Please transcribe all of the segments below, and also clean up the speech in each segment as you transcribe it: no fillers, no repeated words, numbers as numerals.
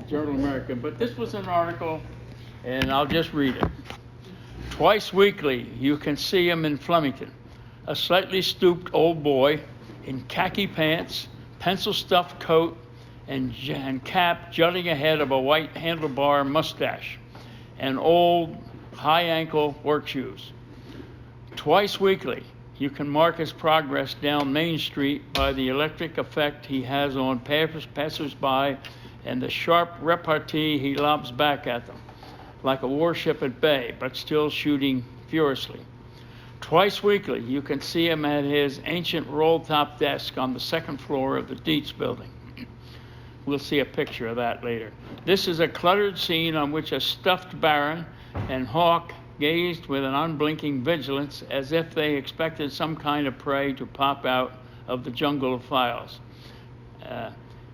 Journal American, but this was an article, and I'll just read it. Twice weekly, you can see him in Flemington, a slightly stooped old boy in khaki pants, pencil-stuffed coat, and cap jutting ahead of a white handlebar mustache, and old high-ankle work shoes. Twice weekly, you can mark his progress down Main Street by the electric effect he has on passers-by and the sharp repartee he lobs back at them, like a warship at bay, but still shooting furiously. Twice weekly, you can see him at his ancient roll-top desk on the second floor of the Deats building. We'll see a picture of that later. This is a cluttered scene on which a stuffed baron and hawk gazed with an unblinking vigilance as if they expected some kind of prey to pop out of the jungle of files.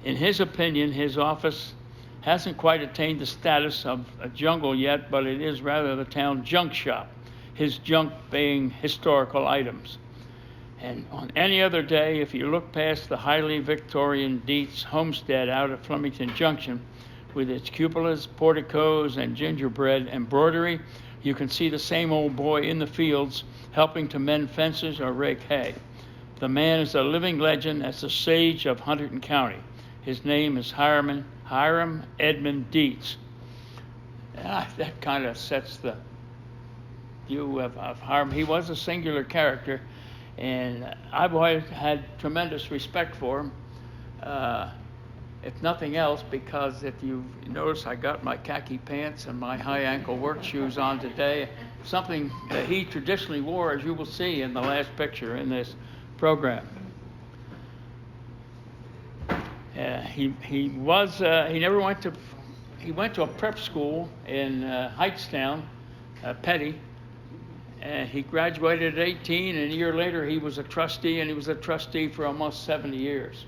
In his opinion, his office hasn't quite attained the status of a jungle yet, but it is rather the town junk shop, his junk being historical items. And on any other day, if you look past the highly Victorian Deats homestead out at Flemington Junction, with its cupolas, porticos, and gingerbread embroidery, you can see the same old boy in the fields helping to mend fences or rake hay. The man is a living legend as the sage of Hunterdon County. His name is Hiram Edmund Deats. That kind of sets the view of Hiram. He was a singular character, and I've always had tremendous respect for him, if nothing else, because if you notice, I got my khaki pants and my high ankle work shoes on today, something that he traditionally wore, as you will see in the last picture in this program. He went to a prep school in Heightstown, Petty. He graduated at 18, and a year later he was a trustee, and he was a trustee for almost 70 years.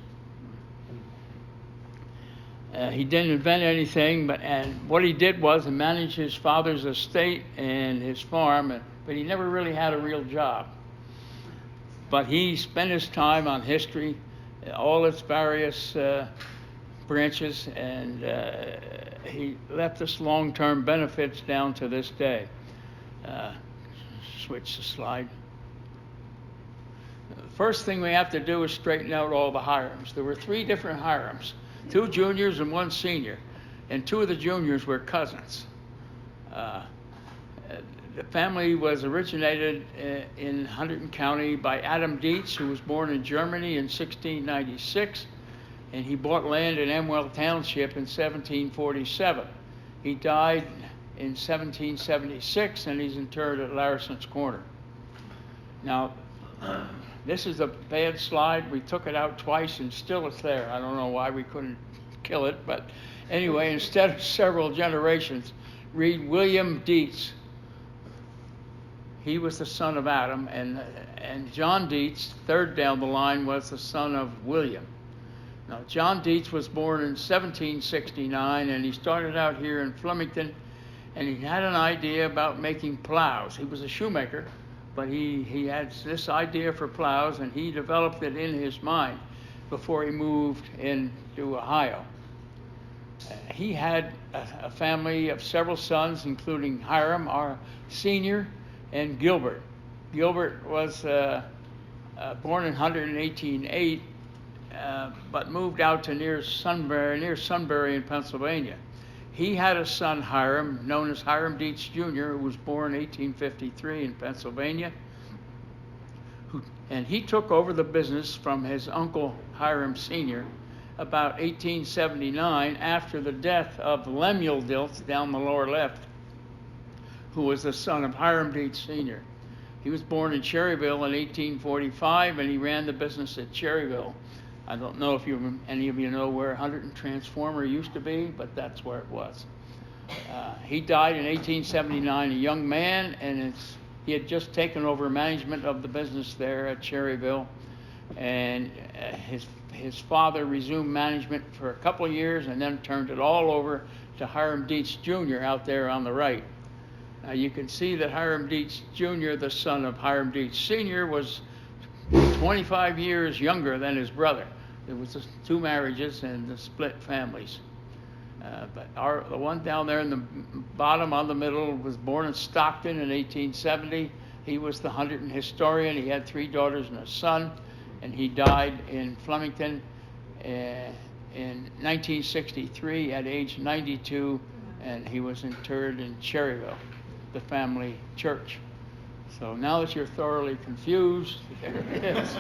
He didn't invent anything, and what he did was he managed his father's estate and his farm, but he never really had a real job. But he spent his time on history, all its various branches, and he left us long-term benefits down to this day. Switch the slide. The first thing we have to do is straighten out all the Hirams. There were 3 different Hirams, 2 juniors and 1 senior, and 2 of the juniors were cousins. The family was originated in Hunterdon County by Hiram Deats, who was born in Germany in 1696, and he bought land in Emwell Township in 1747. He died in 1776, and he's interred at Larison's Corner. Now, this is a bad slide. We took it out twice, and still it's there. I don't know why we couldn't kill it, but anyway, instead of several generations, read William Deats. He was the son of Adam, and John Deats, third down the line, was the son of William. Now, John Deats was born in 1769, and he started out here in Flemington, and he had an idea about making plows. He was a shoemaker, but he had this idea for plows, and he developed it in his mind before he moved into Ohio. He had a family of several sons, including Hiram, our senior, and Gilbert. Gilbert was born in 1808, but moved out to near Sunbury in Pennsylvania. He had a son, Hiram, known as Hiram Deats Jr., who was born in 1853 in Pennsylvania. And he took over the business from his uncle, Hiram Sr., about 1879, after the death of Lemuel Deats, down the lower left, who was the son of Hiram Deats Sr. He was born in Cherryville in 1845, and he ran the business at Cherryville. I don't know if any of you know where Hunterdon Transformer used to be, but that's where it was. He died in 1879, a young man, and he had just taken over management of the business there at Cherryville, and his father resumed management for a couple of years and then turned it all over to Hiram Deats Jr. out there on the right. Now you can see that Hiram Deats Jr., the son of Hiram Deats Sr., was 25 years younger than his brother. There was 2 marriages and the split families. But the one down there in the bottom on the middle was born in Stockton in 1870. He was the Hunterdon historian. He had 3 daughters and a son, and he died in Flemington in 1963 at age 92, and he was interred in Cherryville, the family church. So now that you're thoroughly confused, there it is.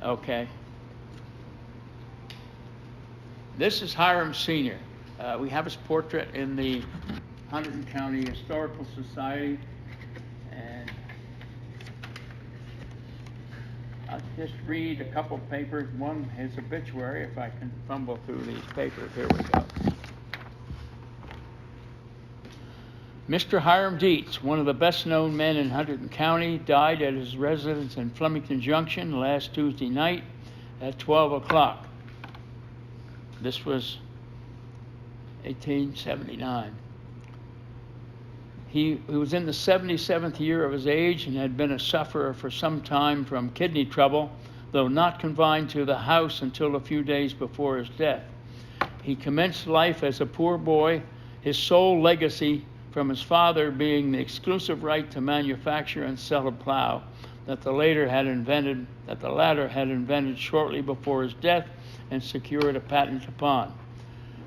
Okay. This is Hiram Sr. We have his portrait in the Hunterdon County Historical Society, and I'll just read a couple papers. One, his obituary, if I can fumble through these papers. Here we go. Mr. Hiram Deats, one of the best-known men in Hunterdon County, died at his residence in Flemington Junction last Tuesday night at 12 o'clock. This was 1879. He was in the 77th year of his age and had been a sufferer for some time from kidney trouble, though not confined to the house until a few days before his death. He commenced life as a poor boy, his sole legacy from his father being the exclusive right to manufacture and sell a plow that the latter had invented shortly before his death and secured a patent upon.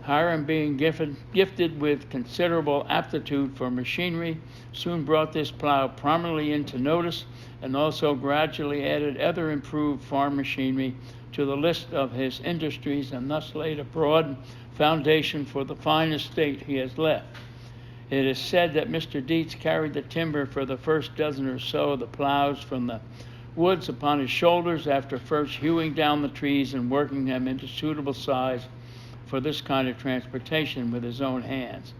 Hiram, being gifted with considerable aptitude for machinery, soon brought this plow prominently into notice and also gradually added other improved farm machinery to the list of his industries, and thus laid a broad foundation for the fine estate he has left. It is said that Mr. Deats carried the timber for the first dozen or so of the plows from the woods upon his shoulders, after first hewing down the trees and working them into suitable size for this kind of transportation with his own hands.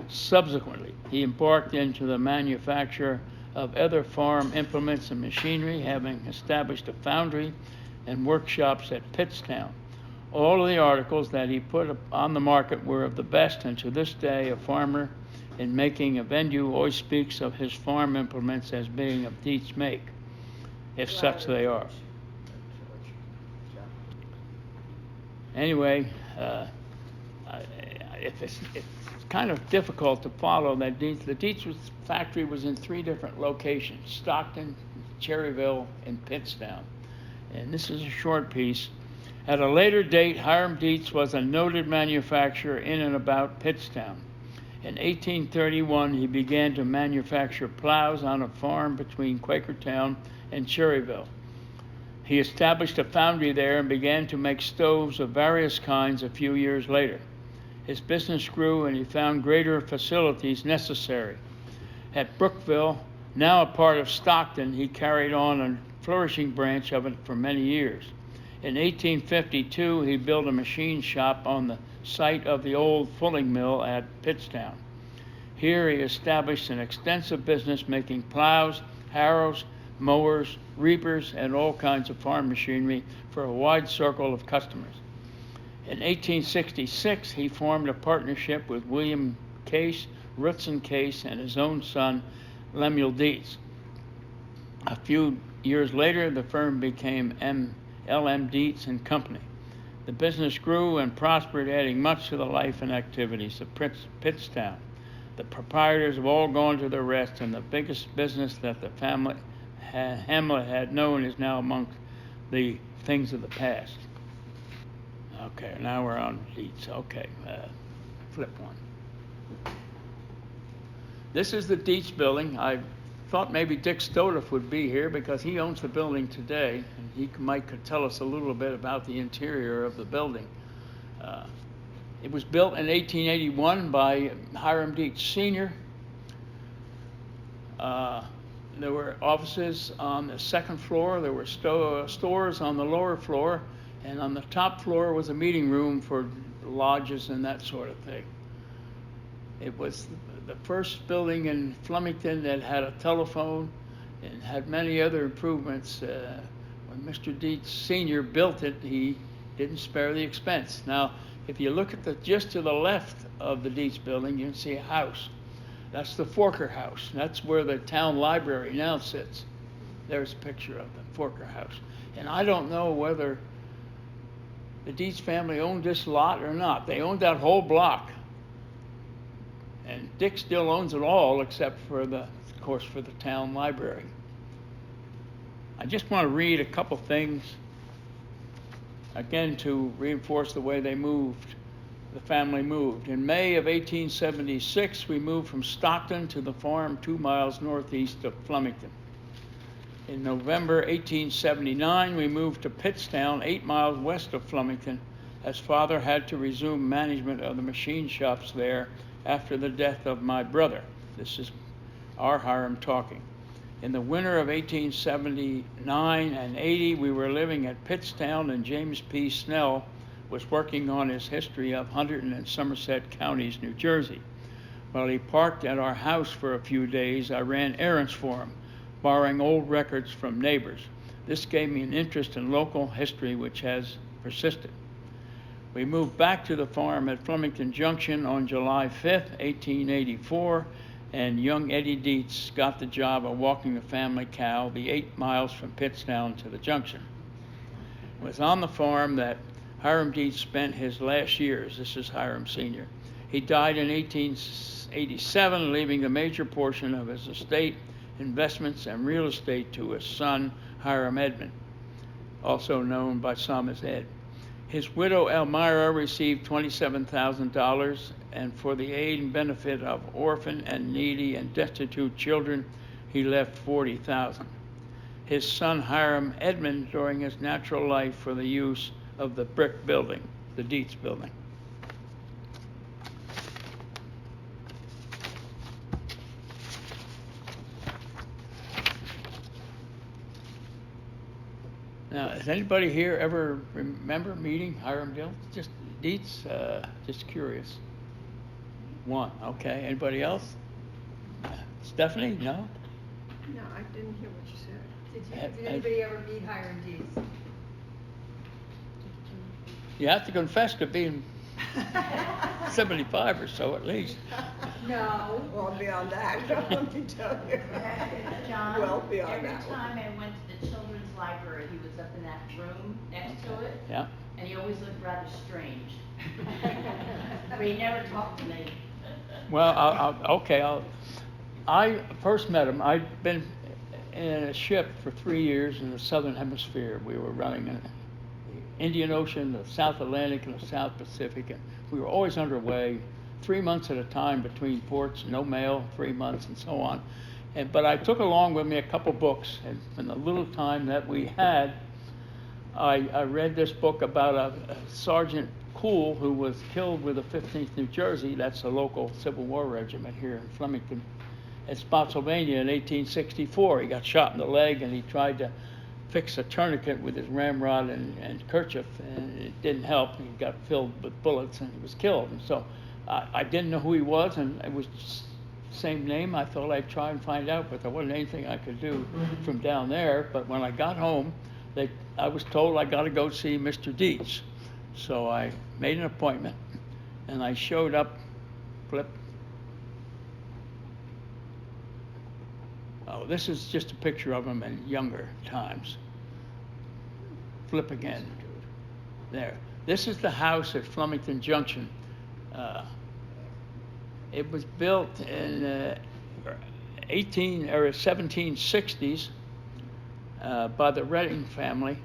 Subsequently, he embarked into the manufacture of other farm implements and machinery, having established a foundry and workshops at Pittstown. All of the articles that he put on the market were of the best, and to this day a farmer in making a venue always speaks of his farm implements as being of Deats make, if such they are. Anyway, it's kind of difficult to follow that the Deats factory was in 3 different locations: Stockton, Cherryville, and Pittstown. And this is a short piece. At a later date, Hiram Deats was a noted manufacturer in and about Pittstown. In 1831, he began to manufacture plows on a farm between Quakertown and Cherryville. He established a foundry there and began to make stoves of various kinds a few years later. His business grew and he found greater facilities necessary. At Brookville, now a part of Stockton, he carried on a flourishing branch of it for many years. In 1852, he built a machine shop on the site of the old fulling mill at Pittstown. Here he established an extensive business making plows, harrows, mowers, reapers, and all kinds of farm machinery for a wide circle of customers. In 1866, he formed a partnership with William Case, Ritson Case, and his own son, Lemuel Deats. A few years later, the firm became L.M. Deats and Company. The business grew and prospered, adding much to the life and activities of Pittstown. The proprietors have all gone to their rest, and the biggest business that the family Hamlet had known is now amongst the things of the past. Okay, now we're on Deats. Okay, flip one. This is the Deats building. I thought maybe Dick Stoddard would be here because he owns the building today, and he could tell us a little bit about the interior of the building. It was built in 1881 by Hiram Deats Sr. There were offices on the second floor. There were stores on the lower floor, and on the top floor was a meeting room for lodges and that sort of thing. It was the first building in Flemington that had a telephone and had many other improvements. When Mr. Deats Sr. built it, he didn't spare the expense. Now, if you look at just to the left of the Deats building, you can see a house. That's the Forker House. That's where the town library now sits. There's a picture of the Forker House. And I don't know whether the Deats family owned this lot or not. They owned that whole block. And Dick still owns it all except for of course, for the town library. I just want to read a couple things, again, to reinforce the way they moved, the family moved. In May of 1876, we moved from Stockton to the farm 2 miles northeast of Flemington. In November 1879, we moved to Pittstown, 8 miles west of Flemington, as Father had to resume management of the machine shops there after the death of my brother. This is our Hiram talking. In the winter of 1879 and 80, we were living at Pittstown, and James P. Snell was working on his history of Hunterdon and Somerset counties, New Jersey. While he parked at our house for a few days, I ran errands for him, borrowing old records from neighbors. This gave me an interest in local history which has persisted. We moved back to the farm at Flemington Junction on July 5th, 1884, and young Eddie Deats got the job of walking the family cow the 8 miles from Pittstown to the junction. It was on the farm that Hiram Deats spent his last years. This is Hiram Sr. He died in 1887, leaving a major portion of his estate, investments, and real estate to his son, Hiram Edmund, also known by some as Ed. His widow, Elmira, received $27,000, and for the aid and benefit of orphan and needy and destitute children, he left $40,000. His son, Hiram Edmund, during his natural life for the use of the brick building, the Deats building. Now, has anybody here ever remember meeting Hiram Deats? Just curious. One, okay. Anybody else? Stephanie? No? No, I didn't hear what you said. Did anybody ever meet Hiram Deats? You have to confess to being 75 or so at least. No. Well, beyond that, let me tell you. John, Well, beyond every that one. time I went to the children's library, he was up in that room next to it, Yeah. and he always looked rather strange. But he never talked to me. Well, I first met him. I'd been in a ship for 3 years in the southern hemisphere. We were running in the Indian Ocean, the South Atlantic, and the South Pacific, and we were always underway, 3 months at a time between ports, no mail, 3 months, and so on. But I took along with me a couple books, and in the little time that we had, I read this book about a Sergeant Kuhl who was killed with the 15th New Jersey. That's a local Civil War regiment here in Flemington, at Spotsylvania in 1864. He got shot in the leg, and he tried to fix a tourniquet with his ramrod and kerchief, and it didn't help. He got filled with bullets, and he was killed. And so I didn't know who he was, and it was same name. I thought I'd try and find out, but there wasn't anything I could do from down there. But when I got home, I was told I got to go see Mr. Deats. So I made an appointment, and I showed up. Flip. Oh, this is just a picture of him in younger times. Flip again. There. This is the house at Flemington Junction. It was built in 1760s by the Redding family,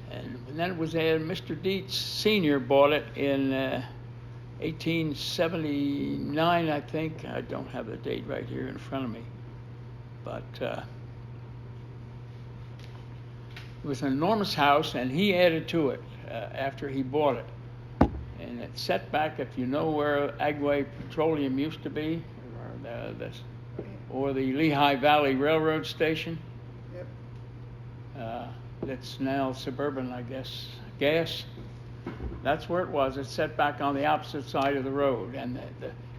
and then it was Mr. Deats Sr. bought it in 1879, I think. I don't have the date right here in front of me, but it was an enormous house, and he added to it after he bought it. And it's set back, if you know where Agway Petroleum used to be, or the Lehigh Valley Railroad Station. Yep. That's now Suburban, I guess, gas. That's where it was. It's set back on the opposite side of the road. And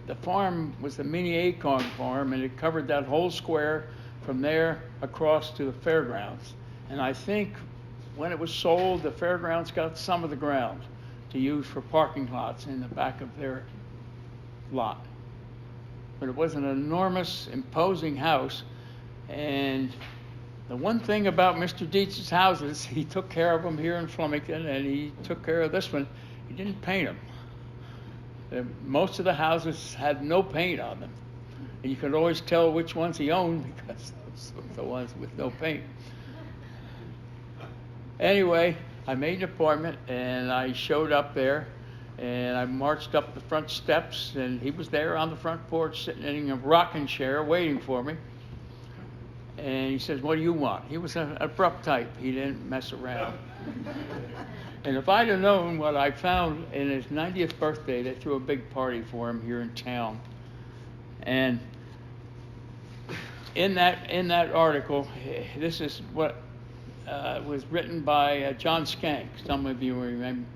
the farm was the mini Acorn farm, and it covered that whole square from there across to the fairgrounds. And I think when it was sold, the fairgrounds got some of the ground to use for parking lots in the back of their lot. But it was an enormous, imposing house, and The one thing about Mr. Deats' houses, he took care of them here in Flemington, and he took care of this one. He didn't paint them. Most of the houses had no paint on them. And you could always tell which ones he owned because those were the ones with no paint. Anyway, I made an appointment, and I showed up there, and I marched up the front steps, and he was there on the front porch sitting in a rocking chair waiting for me. And he says, "What do you want?" He was an abrupt type. He didn't mess around. And if I'd have known what I found in his 90th birthday, they threw a big party for him here in town. And in that article, this is what was written by John Skank. Some of you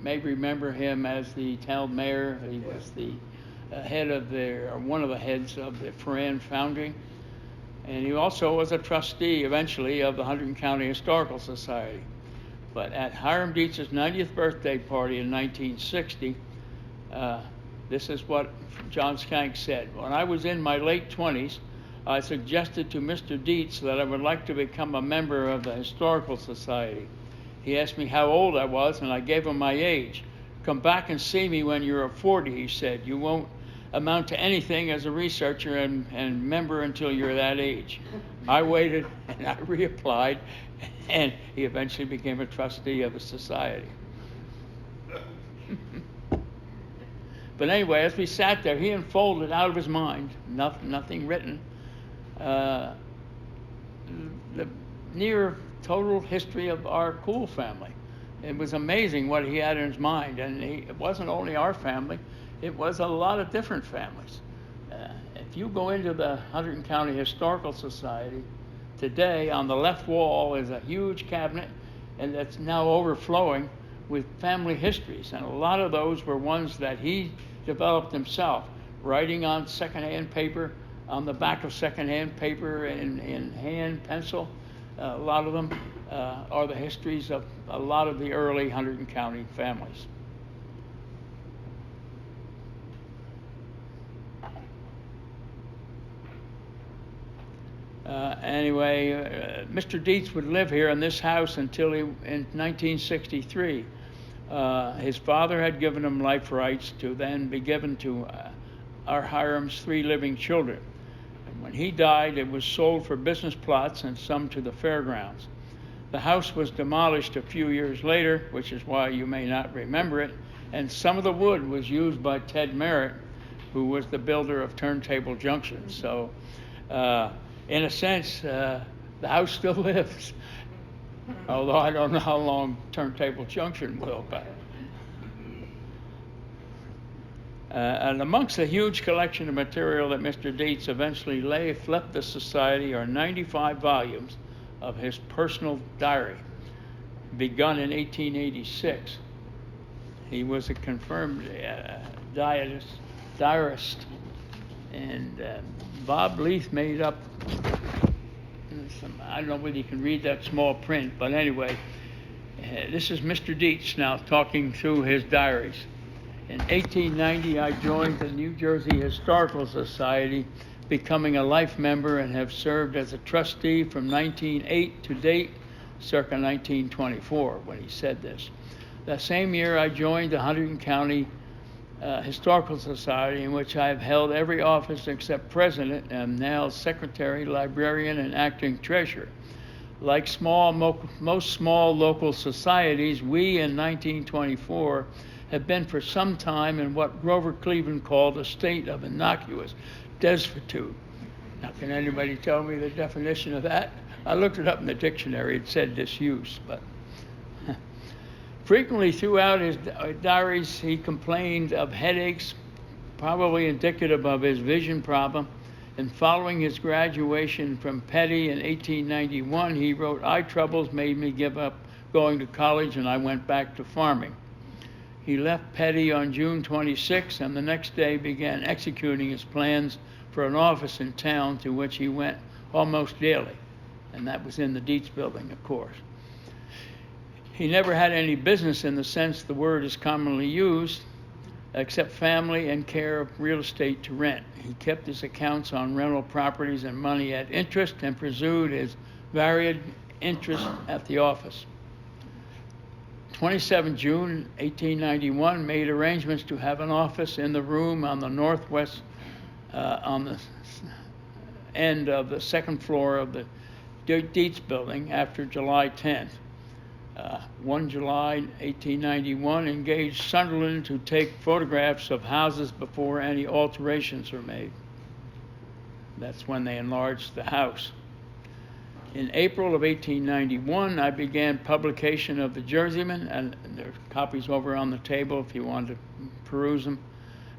may remember him as the town mayor. He was the head of one of the heads of the Foran Foundry. And he also was a trustee eventually of the Hunterdon County Historical Society. But at Hiram Deats' 90th birthday party in 1960, this is what John Skank said. "When I was in my late 20s, I suggested to Mr. Deats that I would like to become a member of the Historical Society. He asked me how old I was, and I gave him my age. 'Come back and see me when you're 40, he said. You won't amount to anything as a researcher and member until you're that age.' I waited, and I reapplied, and he eventually became a trustee of the society." But anyway, as we sat there, he unfolded out of his mind, nothing written, the near total history of our Kuhl family. It was amazing what he had in his mind, and it wasn't only our family, it was a lot of different families. If you go into the Hunterdon County Historical Society today, on the left wall is a huge cabinet, and that's now overflowing with family histories. And a lot of those were ones that he developed himself, writing on secondhand paper, on the back of secondhand paper in hand pencil. A lot of them are the histories of a lot of the early Hunterdon County families. Anyway, Mr. Deats would live here in this house until in 1963. His father had given him life rights to then be given to our Hiram's 3 living children. And when he died, it was sold for business plots and some to the fairgrounds. The house was demolished a few years later, which is why you may not remember it, and some of the wood was used by Ted Merritt, who was the builder of Turntable Junction. So, in a sense, the house still lives, although I don't know how long Turntable Junction will. But and amongst the huge collection of material that Mr. Deats eventually left the society are 95 volumes of his personal diary, begun in 1886. He was a confirmed diarist, and Bob Leith made up I don't know whether you can read that small print, but anyway, this is Mr. Deats now talking through his diaries. In 1890, I joined the New Jersey Historical Society, becoming a life member, and have served as a trustee from 1908 to date, circa 1924, when he said this. That same year, I joined the Hunterdon County Historical Society, in which I have held every office except president, and am now secretary, librarian, and acting treasurer. Like most small local societies, we in 1924 have been for some time in what Grover Cleveland called a state of innocuous desuetude. Now, can anybody tell me the definition of that? I looked it up in the dictionary. It said disuse, but frequently throughout his diaries, he complained of headaches, probably indicative of his vision problem. And following his graduation from Petty in 1891, he wrote, "Eye troubles made me give up going to college, and I went back to farming." He left Petty on June 26, and the next day began executing his plans for an office in town, to which he went almost daily. And that was in the Deats building, of course. He never had any business in the sense the word is commonly used, except family and care of real estate to rent. He kept his accounts on rental properties and money at interest, and pursued his varied interest at the office. 27 June 1891 made arrangements to have an office in the room on the northwest, on the end of the second floor of the Deats building after July 10th. 1 July 1891 engaged Sunderland to take photographs of houses before any alterations were made. That's when they enlarged the house. In April of 1891, I began publication of the Jerseyman, and there are copies over on the table if you want to peruse them,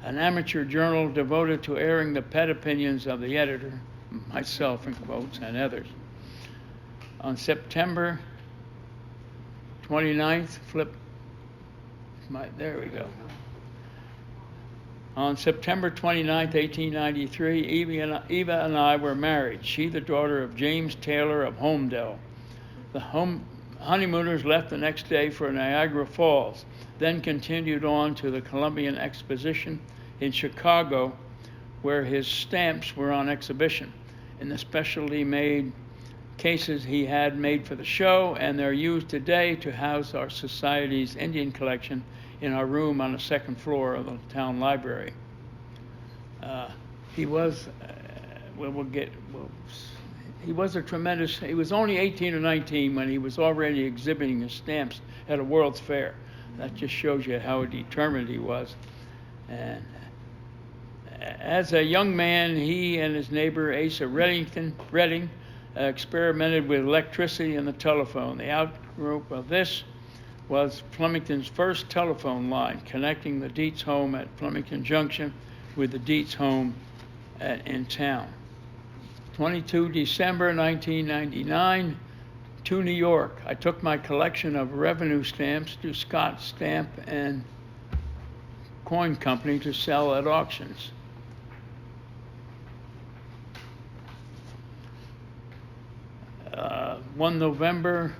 an amateur journal devoted to airing the pet opinions of the editor, myself in quotes, and others. On September 29th, there we go. On September 29th, 1893, Eva and I were married. She, the daughter of James Taylor of Homedale. The honeymooners left the next day for Niagara Falls, then continued on to the Columbian Exposition in Chicago, where his stamps were on exhibition in the specially made cases he had made for the show, and they're used today to house our society's Indian collection in our room on the second floor of the town library. He was he was only 18 or 19 when he was already exhibiting his stamps at a World's Fair. That just shows you how determined he was. And as a young man, he and his neighbor Asa Redding experimented with electricity and the telephone. The outgrowth of this was Flemington's first telephone line, connecting the Deats home at Flemington Junction with the Deats home in town. 22 December 1999, to New York. I took my collection of revenue stamps to Scott Stamp and Coin Company to sell at auctions. 1 November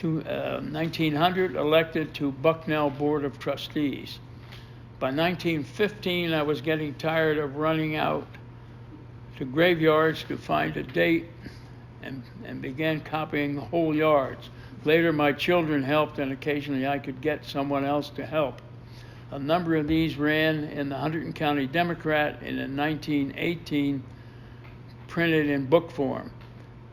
1900, elected to Bucknell Board of Trustees. By 1915, I was getting tired of running out to graveyards to find a date and began copying the whole yards. Later, my children helped, and occasionally I could get someone else to help. A number of these ran in the Hunterdon County Democrat and in 1918 printed in book form.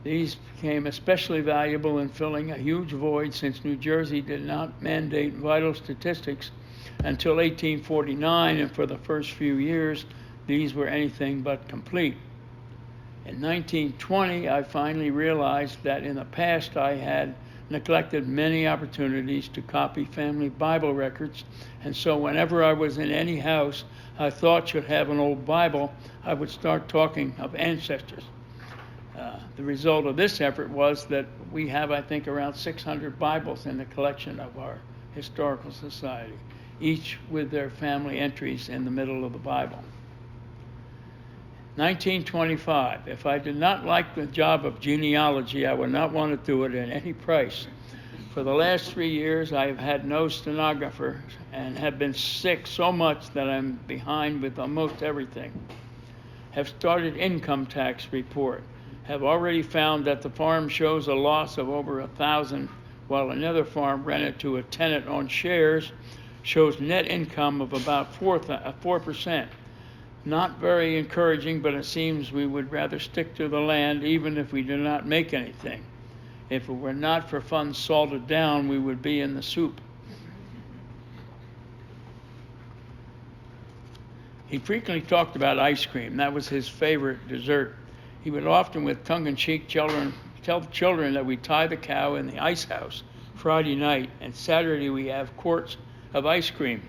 These became especially valuable in filling a huge void since New Jersey did not mandate vital statistics until 1849, and for the first few years, these were anything but complete. In 1920, I finally realized that in the past I had neglected many opportunities to copy family Bible records, and so whenever I was in any house I thought should have an old Bible, I would start talking of ancestors. The result of this effort was that we have, I think, around 600 Bibles in the collection of our Historical Society, each with their family entries in the middle of the Bible. 1925. If I did not like the job of genealogy, I would not want to do it at any price. For the last 3 years, I have had no stenographer and have been sick so much that I'm behind with almost everything. Have started income tax report. Have already found that the farm shows a loss of over 1,000, while another farm rented to a tenant on shares shows net income of about 4%. Not very encouraging, but it seems we would rather stick to the land even if we do not make anything. If it were not for funds salted down, we would be in the soup. He frequently talked about ice cream. That was his favorite dessert. He would often, with tongue-in-cheek, tell the children that we tie the cow in the ice house Friday night, and Saturday we have quarts of ice cream.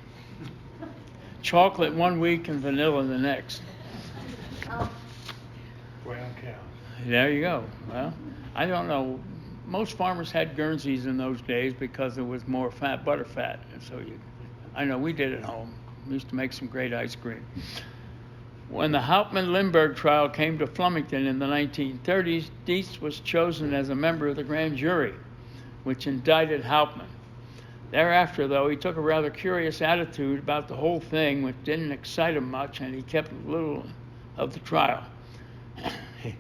Chocolate one week and vanilla the next. Brown cow. There you go. Well, I don't know. Most farmers had Guernseys in those days because there was more fat, butter fat. And so I know we did at home. We used to make some great ice cream. When the Hauptmann-Limburg trial came to Flemington in the 1930s, Deats was chosen as a member of the grand jury, which indicted Hauptmann. Thereafter, though, he took a rather curious attitude about the whole thing, which didn't excite him much, and he kept little of the trial.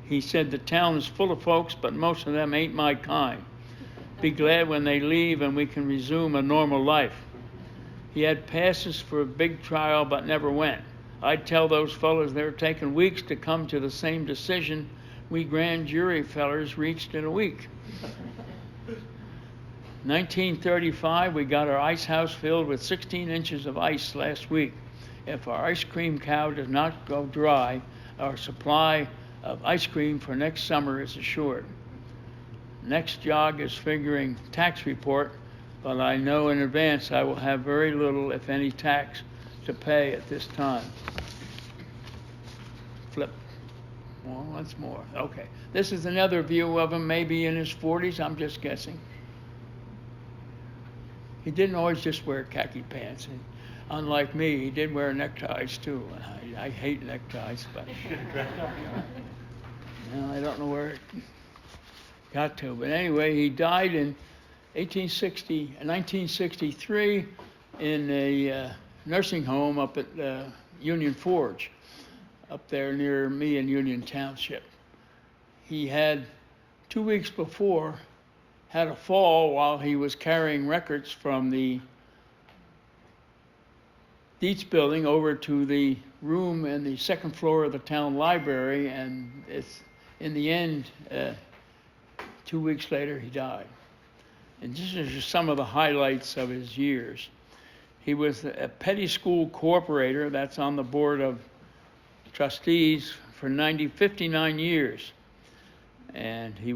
He said, the town is full of folks, but most of them ain't my kind. Be glad when they leave and we can resume a normal life. He had passes for a big trial, but never went. I'd tell those fellas they're taking weeks to come to the same decision we grand jury fellers reached in a week. 1935, we got our ice house filled with 16 inches of ice last week. If our ice cream cow does not go dry, our supply of ice cream for next summer is assured. Next jog is figuring tax report, but I know in advance I will have very little, if any, tax to pay at this time. Flip. Well, once more. Okay. This is another view of him, maybe in his 40s, I'm just guessing. He didn't always just wear khaki pants. Unlike me, he did wear neckties too. I hate neckties, but no, I don't know where it got to. But anyway, he died in 1963 in a nursing home up at Union Forge, up there near me in Union Township. He had 2 weeks before had a fall while he was carrying records from the Deats building over to the room in the second floor of the town library, and it's in the end 2 weeks later he died. And this is just some of the highlights of his years. He was a petty school cooperator, that's on the board of trustees, for 59 years. And he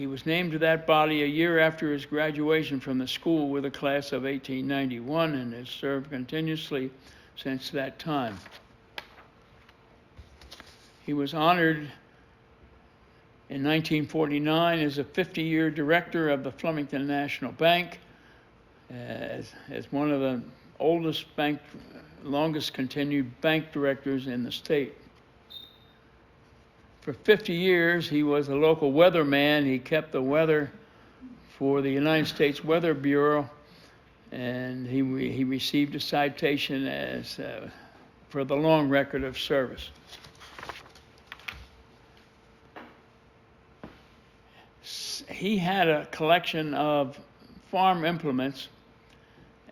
was named to that body a year after his graduation from the school with a class of 1891 and has served continuously since that time. He was honored in 1949 as a 50-year director of the Flemington National Bank, as one of the longest continued bank directors in the state. For 50 years, he was a local weatherman. He kept the weather for the United States Weather Bureau, and he received a citation for the long record of service. He had a collection of farm implements,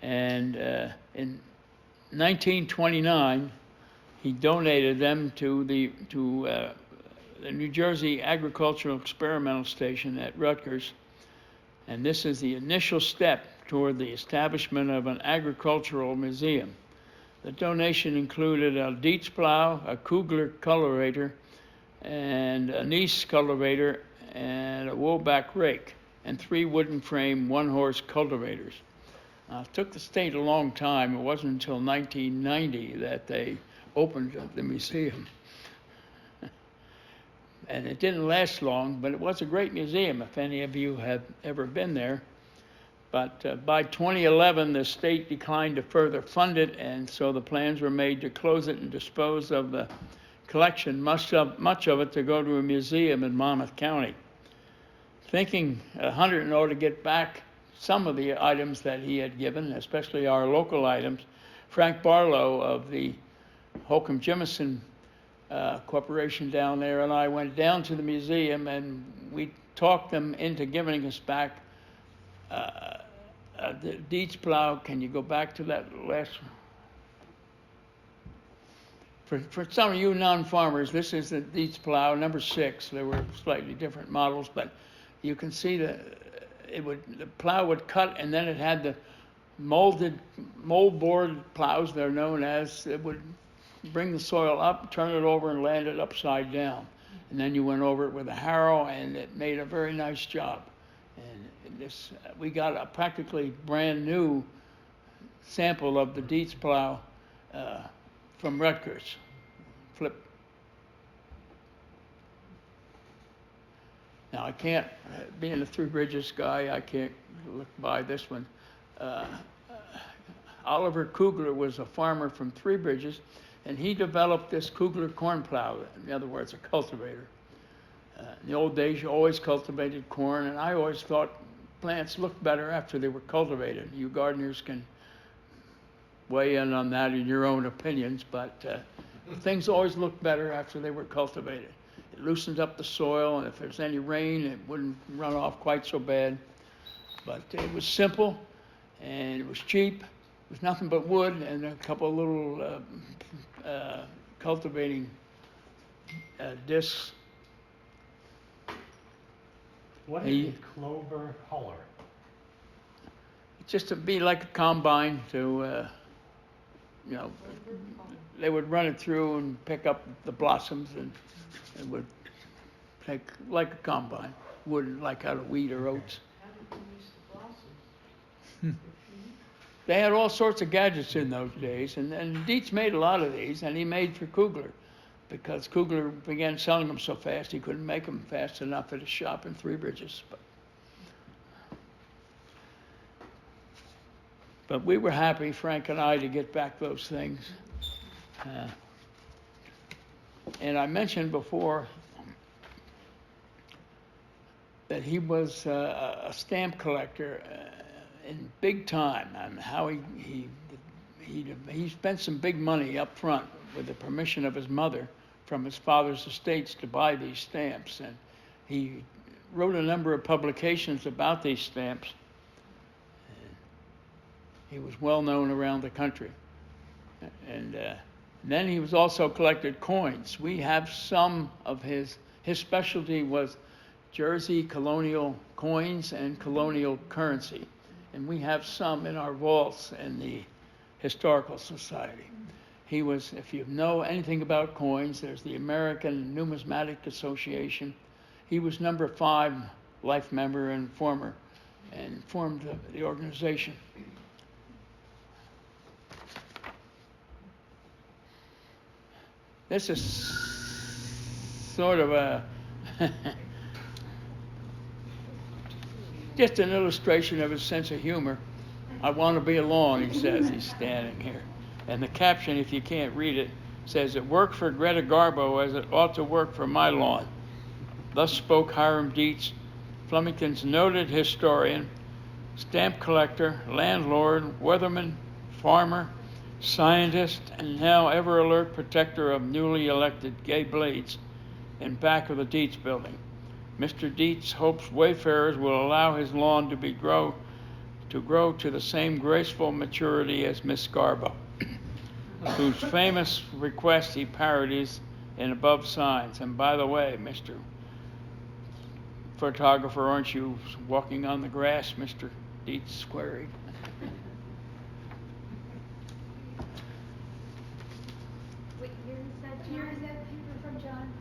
and in 1929, he donated them to the New Jersey Agricultural Experimental Station at Rutgers, and this is the initial step toward the establishment of an agricultural museum. The donation included a Deats plow, a Kugler cultivator, and a Nice cultivator, and a Woolback rake, and 3 wooden frame, 1-horse cultivators. It took the state a long time. It wasn't until 1990 that they opened the museum. And it didn't last long, but it was a great museum if any of you have ever been there. But by 2011, the state declined to further fund it, and so the plans were made to close it and dispose of the collection, much of it to go to a museum in Monmouth County. Thinking Hunterdon ought to get back some of the items that he had given, especially our local items, Frank Barlow of the Holcomb Jimison Corporation down there and I went down to the museum, and we talked them into giving us back the Deats plow. Can you go back to that last one? For some of you non-farmers, this is the Deats plow, number 6. There were slightly different models, but you can see the plow would cut, and then it had the moldboard plows, they're known as. It would bring the soil up, turn it over, and land it upside down. And then you went over it with a harrow, and it made a very nice job. And we got a practically brand new sample of the Deats plow from Rutgers. Flip. Now I can't, being a Three Bridges guy, I can't look by this one. Oliver Kugler was a farmer from Three Bridges, and he developed this Kugler corn plow, in other words, a cultivator. In the old days, you always cultivated corn, and I always thought plants looked better after they were cultivated. You gardeners can weigh in on that in your own opinions, but things always looked better after they were cultivated. It loosened up the soil, and if there's any rain, it wouldn't run off quite so bad. But it was simple, and it was cheap. It was nothing but wood and a couple of little cultivating discs. What is a clover huller? Just to be like a combine to, they would run it through and pick up the blossoms, and it would take like a combine, wouldn't like out of wheat or oats. They had all sorts of gadgets in those days, and Deats made a lot of these, and he made for Kugler, because Kugler began selling them so fast he couldn't make them fast enough at his shop in Three Bridges. But we were happy, Frank and I, to get back those things. And I mentioned before that he was a stamp collector in big time, and how he spent some big money up front with the permission of his mother from his father's estates to buy these stamps. And he wrote a number of publications about these stamps. He was well known around the country. And then he was also collected coins. We have some of his specialty was Jersey colonial coins and colonial currency. And we have some in our vaults in the Historical Society. He was, if you know anything about coins, there's the American Numismatic Association. He was number 5 life member and formed the organization. This is sort of a just an illustration of his sense of humor. I want to be alone, he says. He's standing here. And the caption, if you can't read it, says, "It worked for Greta Garbo as it ought to work for my lawn." Thus spoke Hiram Deats, Flemington's noted historian, stamp collector, landlord, weatherman, farmer, scientist, and now ever-alert protector of newly elected gay blades in back of the Deats building. Mr. Deats hopes wayfarers will allow his lawn to grow to the same graceful maturity as Miss Garbo, whose famous request he parodies in above signs. And by the way, Mr. Photographer, aren't you walking on the grass, Mr. Deats queried. What year is that paper from, John?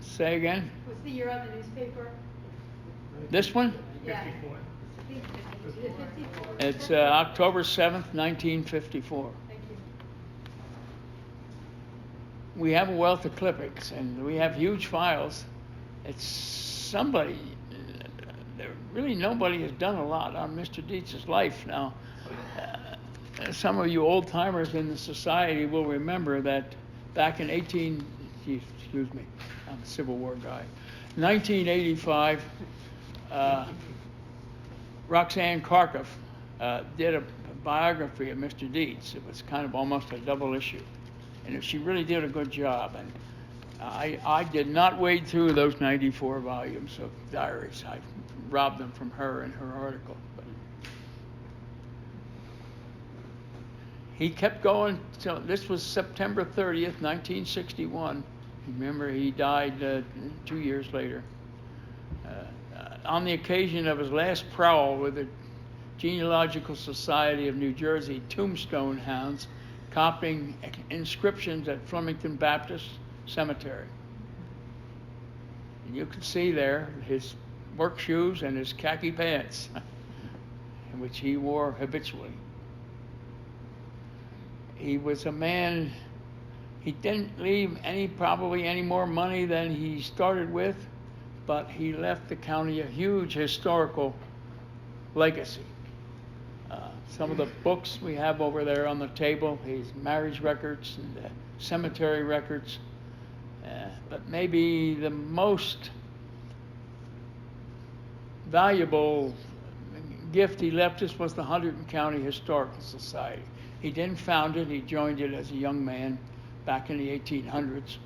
Say again? What's the year on the newspaper? This one? Yeah. 54. I think it's 54. It's October 7th, 1954. Thank you. We have a wealth of clippings, and we have huge files. It's somebody, really nobody has done a lot on Mr. Deats' life. Now, some of you old timers in the society will remember that back in excuse me, I'm a Civil War guy, 1985, Roxanne Karkoff did a biography of Mr. Deats. It was kind of almost a double issue. And she really did a good job. And I did not wade through those 94 volumes of diaries. I robbed them from her in her article. But he kept going till this was September 30th, 1961. Remember, he died 2 years later. On the occasion of his last prowl with the Genealogical Society of New Jersey tombstone hounds, copying inscriptions at Flemington Baptist Cemetery. And you can see there his work shoes and his khaki pants, which he wore habitually. He was a man, he didn't leave probably any more money than he started with, but he left the county a huge historical legacy. Some of the books we have over there on the table, his marriage records and cemetery records, but maybe the most valuable gift he left us was the Hunterdon County Historical Society. He didn't found it, he joined it as a young man, back in the 1800s.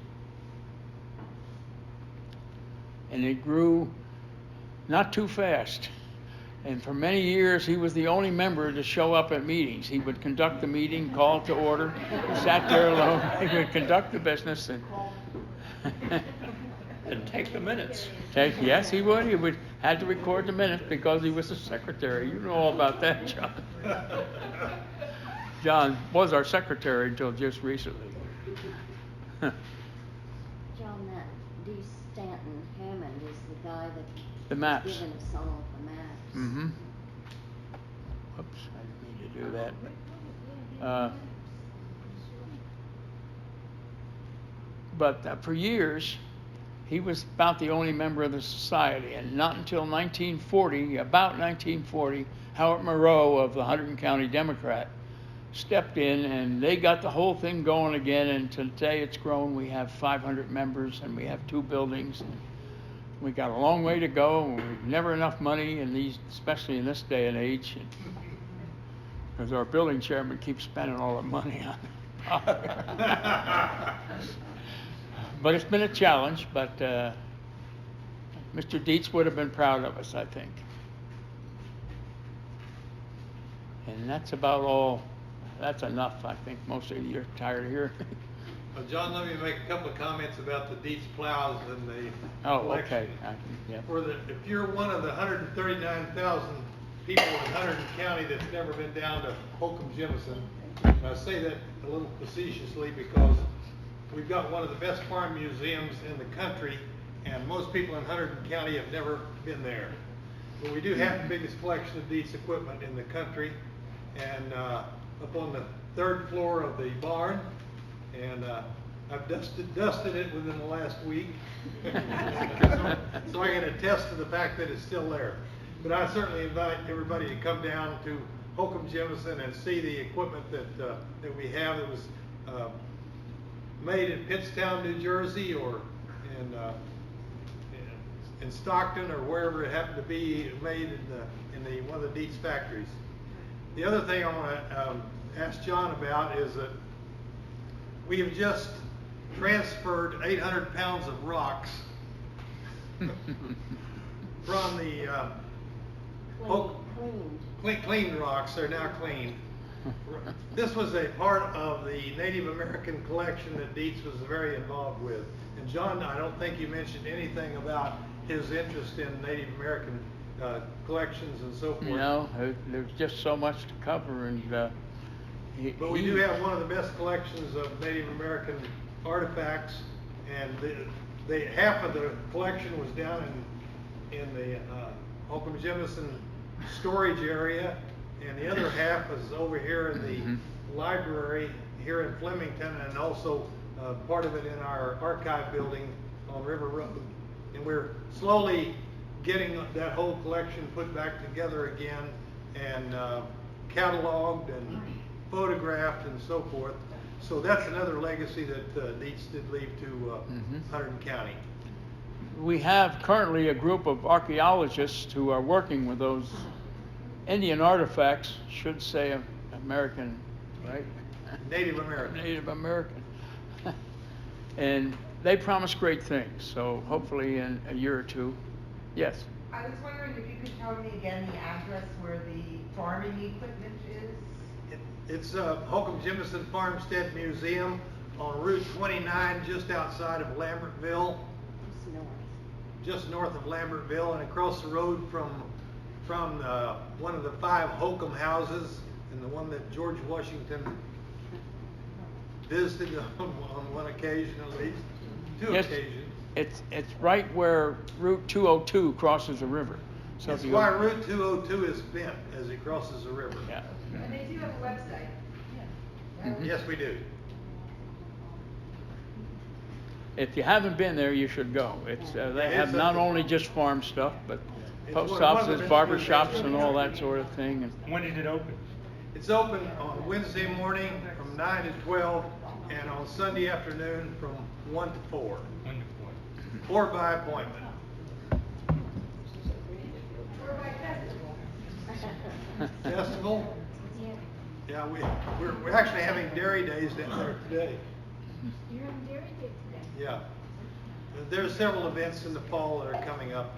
And it grew not too fast. And for many years, he was the only member to show up at meetings. He would conduct the meeting, call to order. He sat there alone. He would conduct the business and And take the minutes. yes, he would. He would had to record the minutes because he was the secretary. You know all about that, John. John was our secretary until just recently. John, that D. Stanton Hammond is the guy that The maps. was given us all of the maps. Mm-hmm. Whoops, I didn't mean to do that. But for years, he was about the only member of the society, and not until 1940, about 1940, Howard Moreau of the Hunterdon County Democrat stepped in, and they got the whole thing going again, and today it's grown. We have 500 members, and we have 2 buildings. And we got a long way to go, and we've never enough money in these, especially in this day and age, because our building chairman keeps spending all the money on it. But it's been a challenge, but Mr. Deats would have been proud of us, I think. And that's about all. That's enough, I think. Most of you are tired of hearing. John, let me make a couple of comments about the Deats plows and the Oh, collection. okay. Yeah. If you're one of the 139,000 people in Hunterdon County that's never been down to Holcomb Jemison, and I say that a little facetiously because we've got one of the best farm museums in the country, and most people in Hunterdon County have never been there. But we do have the biggest collection of Deats equipment in the country, and up on the 3rd floor of the barn, and I've dusted it within the last week, so I can attest to the fact that it's still there. But I certainly invite everybody to come down to Holcomb Jemison and see the equipment that we have. It was made in Pittstown, New Jersey, or in Stockton, or wherever it happened to be made in one of the Deats factories. The other thing I want to ask John about is that we have just transferred 800 pounds of rocks from the cleaned rocks. They're now cleaned. This was a part of the Native American collection that Deats was very involved with. And John, I don't think you mentioned anything about his interest in Native American collections and so forth. No, there's just so much to cover, and but we do have one of the best collections of Native American artifacts, and half of the collection was down in the Holcomb Jemison storage area, and the other half is over here in the library here in Flemington, and also part of it in our archive building on River Road. And we're slowly getting that whole collection put back together again, and cataloged and photographed and so forth. So that's another legacy that Deats did leave to Hunterdon County. we have currently a group of archaeologists who are working with those Indian artifacts, should say American, right? Native American. Native American. And they promise great things, so hopefully in a year or two. Yes? I was wondering if you could tell me again the address where the farming equipment is? It's Holcomb Jemison Farmstead Museum on Route 29, just outside of Lambertville. Just north of Lambertville, and across the road from one of the 5 Holcomb houses, and the one that George Washington visited on one occasion at least, two occasions. It's right where Route 202 crosses the river. So That's why Route 202 is bent as it crosses the river. Yeah. And they do have a website. Mhm. Yes, we do. If you haven't been there, you should go. It's they have not only just farm stuff, but post one of the offices, best barber museums shops, in and the all country. that sort of thing. And When did it open? It's open on Wednesday morning from 9 to 12, and on Sunday afternoon from 1 to 4. Wonderful. Or by appointment. Or by festival. Festival? Yeah, we're actually having dairy days down there today. Hiram Dairy Day today. Yeah. There's several events in the fall that are coming up.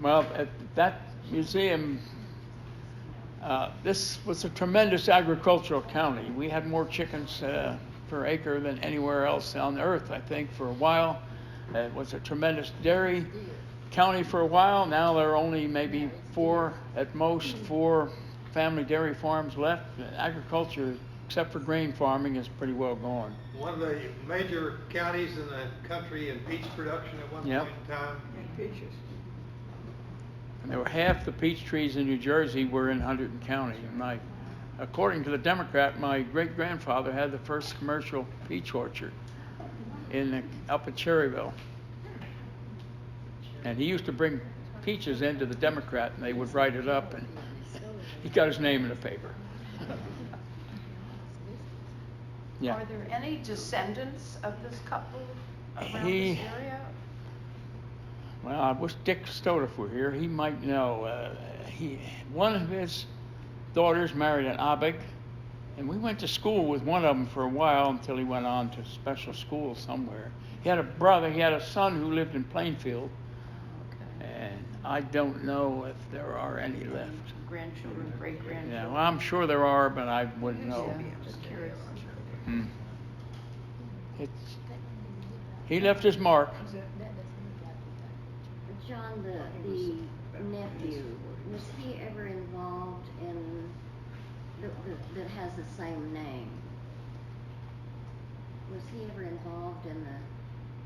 Well, at that museum, this was a tremendous agricultural county. We had more chickens per acre than anywhere else on earth, I think, for a while. It was a tremendous dairy county for a while. Now there are only maybe four family dairy farms left. Agriculture, except for grain farming, is pretty well gone. One of the major counties in the country in peach production at one Yep. point in time. Peaches. And there were half the peach trees in New Jersey were in Hunterdon County. And according to the Democrat, my great-grandfather had the first commercial peach orchard up at Cherryville. And he used to bring peaches into the Democrat, and they would write it up, and he got his name in the paper. Yeah. Are there any descendants of this couple around He- this area? Well, I wish Dick Stoddard were here. He might know. One of his daughters married an Abig, and we went to school with one of them for a while until he went on to special school somewhere. He had a son who lived in Plainfield, and I don't know if there are any left. Grandchildren, great-grandchildren? Yeah, well, I'm sure there are, but I wouldn't know. Yeah, just curious. Hmm. He left his mark. John, the nephew, was he ever involved in, that has the same name? Was he ever involved in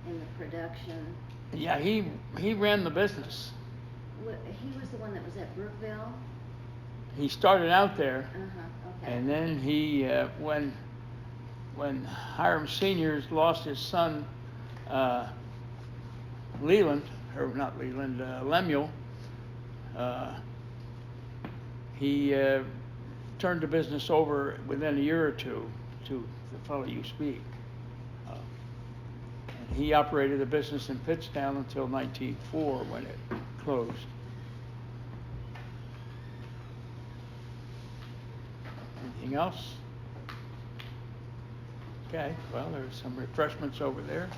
the production? Yeah, he ran the business. He was the one that was at Brookville? He started out there. Okay. And then he, when Hiram Seniors lost his son, Lemuel, he turned the business over within a year or two to the fellow you speak. And he operated the business in Pittstown until 1904 when it closed. Anything else? Okay, well, there's some refreshments over there.